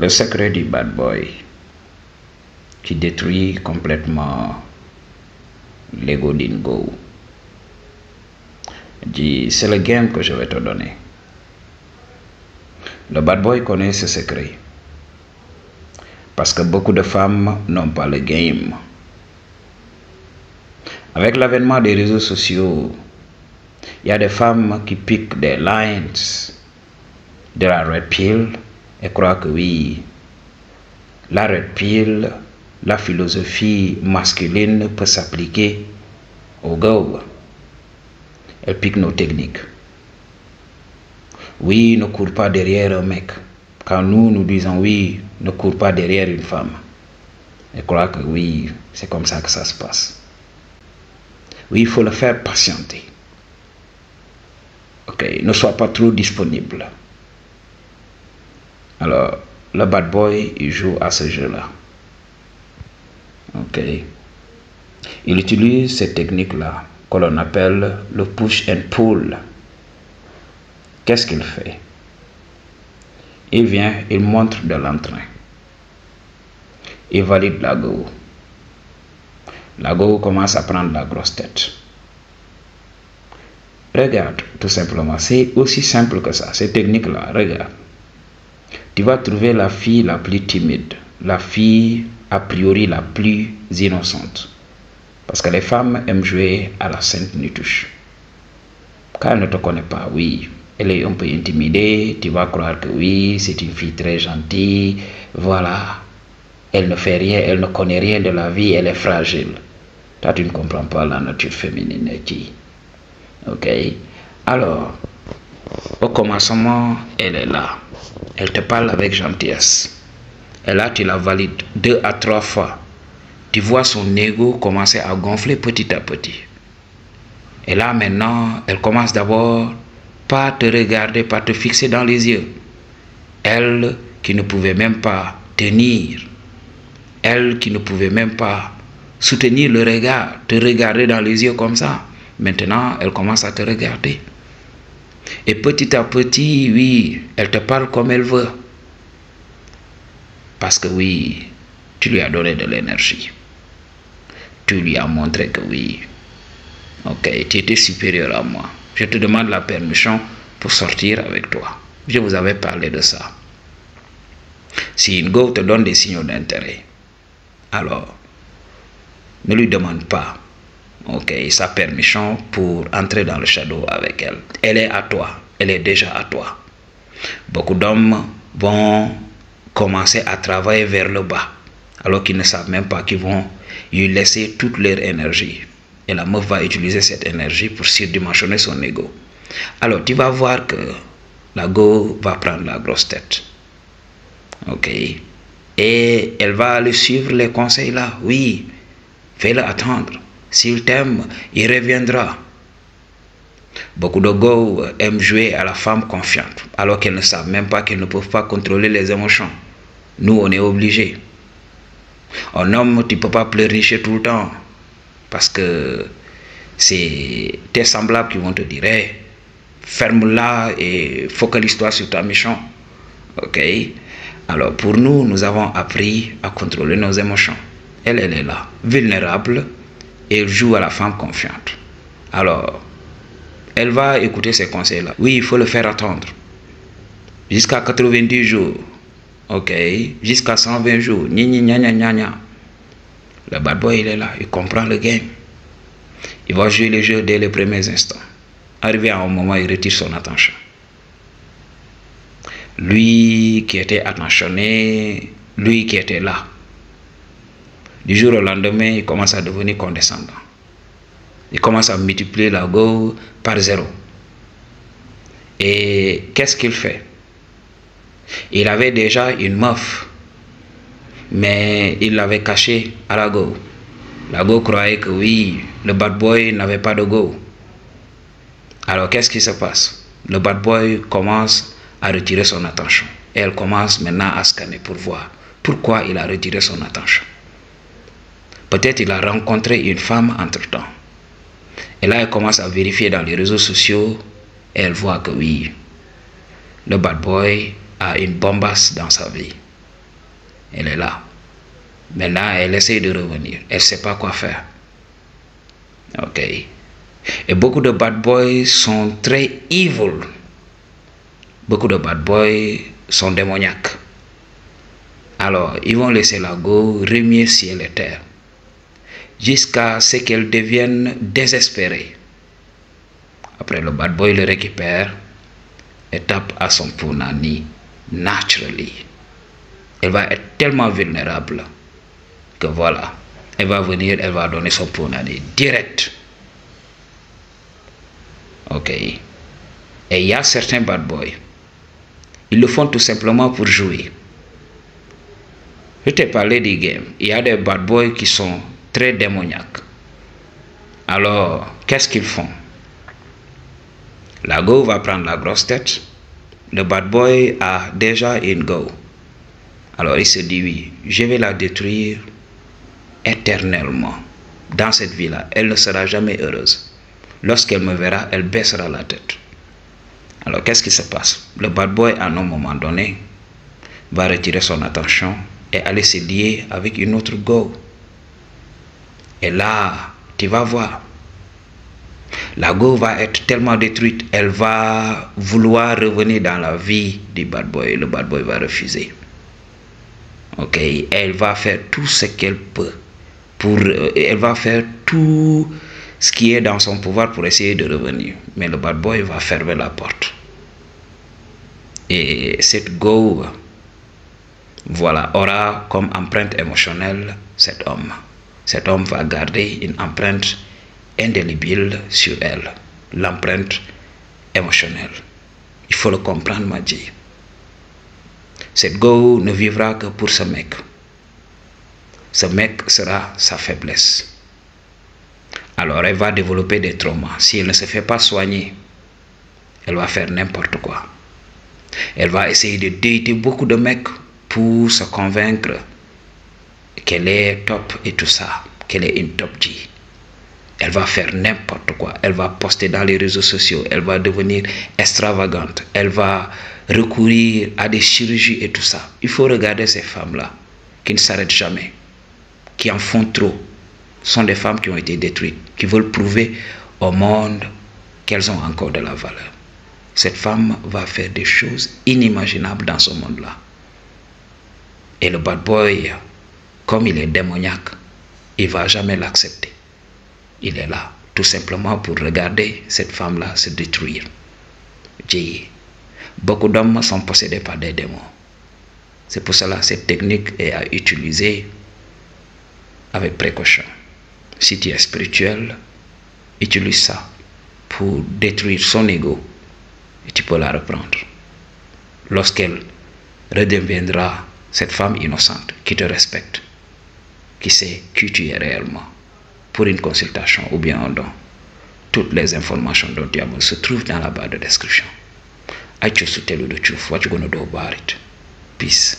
Le secret du bad boy qui détruit complètement l'ego d'Ingo. C'est le game que je vais te donner. Le bad boy connaît ce secret. Parce que beaucoup de femmes n'ont pas le game. Avec l'avènement des réseaux sociaux, il y a des femmes qui piquent des lines de la red pill et croient que oui, la red pill, la philosophie masculine peut s'appliquer aux gars. Elles piquent nos techniques. Oui, ne cours pas derrière un mec. Quand nous disons oui, ne cours pas derrière une femme. Elles croient que oui, c'est comme ça que ça se passe. Oui, il faut le faire patienter. Ok, ne sois pas trop disponible. Alors, le bad boy, il joue à ce jeu-là. Ok. Il utilise cette technique-là, que l'on appelle le push and pull. Qu'est-ce qu'il fait? Il vient, il montre de l'entrain. Il valide la go. La go commence à prendre la grosse tête. Regarde, tout simplement, c'est aussi simple que ça, cette technique-là, regarde. Tu vas trouver la fille la plus timide, la fille a priori la plus innocente. Parce que les femmes aiment jouer à la sainte nitouche. Quand elle ne te connaît pas, oui, elle est un peu intimidée, tu vas croire que oui, c'est une fille très gentille, voilà. Elle ne fait rien, elle ne connaît rien de la vie, elle est fragile. Toi, tu ne comprends pas la nature féminine qui. Ok? Alors, au commencement, elle est là. Elle te parle avec gentillesse. Et là, tu la valides 2 à 3 fois. Tu vois son ego commencer à gonfler petit à petit. Et là, maintenant, elle commence d'abord par te regarder, par te fixer dans les yeux. Elle qui ne pouvait même pas tenir. Elle qui ne pouvait même pas soutenir le regard, te regarder dans les yeux comme ça. Maintenant, elle commence à te regarder. Et petit à petit, oui, elle te parle comme elle veut. Parce que oui, tu lui as donné de l'énergie. Tu lui as montré que oui, ok, tu étais supérieur à moi. Je te demande la permission pour sortir avec toi. Je vous avais parlé de ça. Si une go te donne des signaux d'intérêt, alors, ne lui demande pas, ok, sa permission pour entrer dans le shadow avec elle. Elle est à toi, elle est déjà à toi. Beaucoup d'hommes vont commencer à travailler vers le bas, alors qu'ils ne savent même pas qu'ils vont lui laisser toute leur énergie. Et la meuf va utiliser cette énergie pour surdimensionner son ego. Alors, tu vas voir que la go va prendre la grosse tête. Ok. Et elle va aller suivre les conseils là. Oui, fais-le attendre. S'il t'aime, il reviendra. Beaucoup de go aiment jouer à la femme confiante, alors qu'elles ne savent même pas qu'elles ne peuvent pas contrôler les émotions. Nous, on est obligés. Un homme, tu ne peux pas pleurnicher tout le temps, parce que c'est tes semblables qui vont te dire hey, ferme-la et focalise-toi sur ta mission. Ok? Alors pour nous, nous avons appris à contrôler nos émotions. Elle est là, vulnérable, et elle joue à la femme confiante. Alors, elle va écouter ces conseils-là. Oui, il faut le faire attendre. Jusqu'à 90 jours. Ok? Jusqu'à 120 jours. Le bad boy, il est là. Il comprend le game. Il va jouer le jeu dès les premiers instants. Arrivé à un moment, il retire son attention. Lui qui était attentionné, lui qui était là. Du jour au lendemain, il commence à devenir condescendant. Il commence à multiplier la go par 0. Et qu'est-ce qu'il fait? Il avait déjà une meuf, mais il l'avait cachée à la go. La go croyait que oui, le bad boy n'avait pas de go. Alors qu'est-ce qui se passe? Le bad boy commence à retirer son attention. Et elle commence maintenant à scanner pour voir pourquoi il a retiré son attention. Peut-être il a rencontré une femme entre-temps. Et là, elle commence à vérifier dans les réseaux sociaux. Et elle voit que oui, le bad boy a une bombasse dans sa vie. Elle est là. Maintenant, elle essaie de revenir. Elle ne sait pas quoi faire. Ok. Et beaucoup de bad boys sont très evil. Beaucoup de bad boys sont démoniaques. Alors, ils vont laisser la go remuer ciel et terre jusqu'à ce qu'elle devienne désespérée. Après, le bad boy le récupère et tape à son punani naturally. Elle va être tellement vulnérable que voilà, elle va venir, elle va donner son punani direct. Ok. Et il y a certains bad boys, ils le font tout simplement pour jouer. Je t'ai parlé des games. Il y a des bad boys qui sont très démoniaques. Alors, qu'est-ce qu'ils font? La go va prendre la grosse tête. Le bad boy a déjà une go. Alors, il se dit oui, je vais la détruire éternellement. Dans cette vie-là, elle ne sera jamais heureuse. Lorsqu'elle me verra, elle baissera la tête. Alors, qu'est-ce qui se passe? Le bad boy, à un moment donné, va retirer son attention et aller se lier avec une autre go. Et là, tu vas voir, la go va être tellement détruite, elle va vouloir revenir dans la vie du bad boy. Le bad boy va refuser. Ok, elle va faire tout ce qu'elle peut elle va faire tout ce qui est dans son pouvoir pour essayer de revenir. Mais le bad boy va fermer la porte. Et cette go, voilà, aura comme empreinte émotionnelle cet homme. Cet homme va garder une empreinte indélébile sur elle. L'empreinte émotionnelle. Il faut le comprendre, Madji. Cette go ne vivra que pour ce mec. Ce mec sera sa faiblesse. Alors elle va développer des traumas. Si elle ne se fait pas soigner, elle va faire n'importe quoi. Elle va essayer de dater beaucoup de mecs pour se convaincre qu'elle est top et tout ça, qu'elle est une top G. Elle va faire n'importe quoi. Elle va poster dans les réseaux sociaux. Elle va devenir extravagante. Elle va recourir à des chirurgies et tout ça. Il faut regarder ces femmes-là qui ne s'arrêtent jamais, qui en font trop. Ce sont des femmes qui ont été détruites, qui veulent prouver au monde qu'elles ont encore de la valeur. Cette femme va faire des choses inimaginables dans ce monde-là. Et le bad boy, comme il est démoniaque, il ne va jamais l'accepter. Il est là, tout simplement pour regarder cette femme-là se détruire. Beaucoup d'hommes sont possédés par des démons. C'est pour cela que cette technique est à utiliser avec précaution. Si tu es spirituel, utilise ça pour détruire son ego et tu peux la reprendre. Lorsqu'elle redeviendra cette femme innocente qui te respecte, qui sait qui tu es réellement, pour une consultation ou bien un don, toutes les informations dont tu as besoin se trouvent dans la barre de description. I choose to tell you the truth. What you gonna do about it? Peace.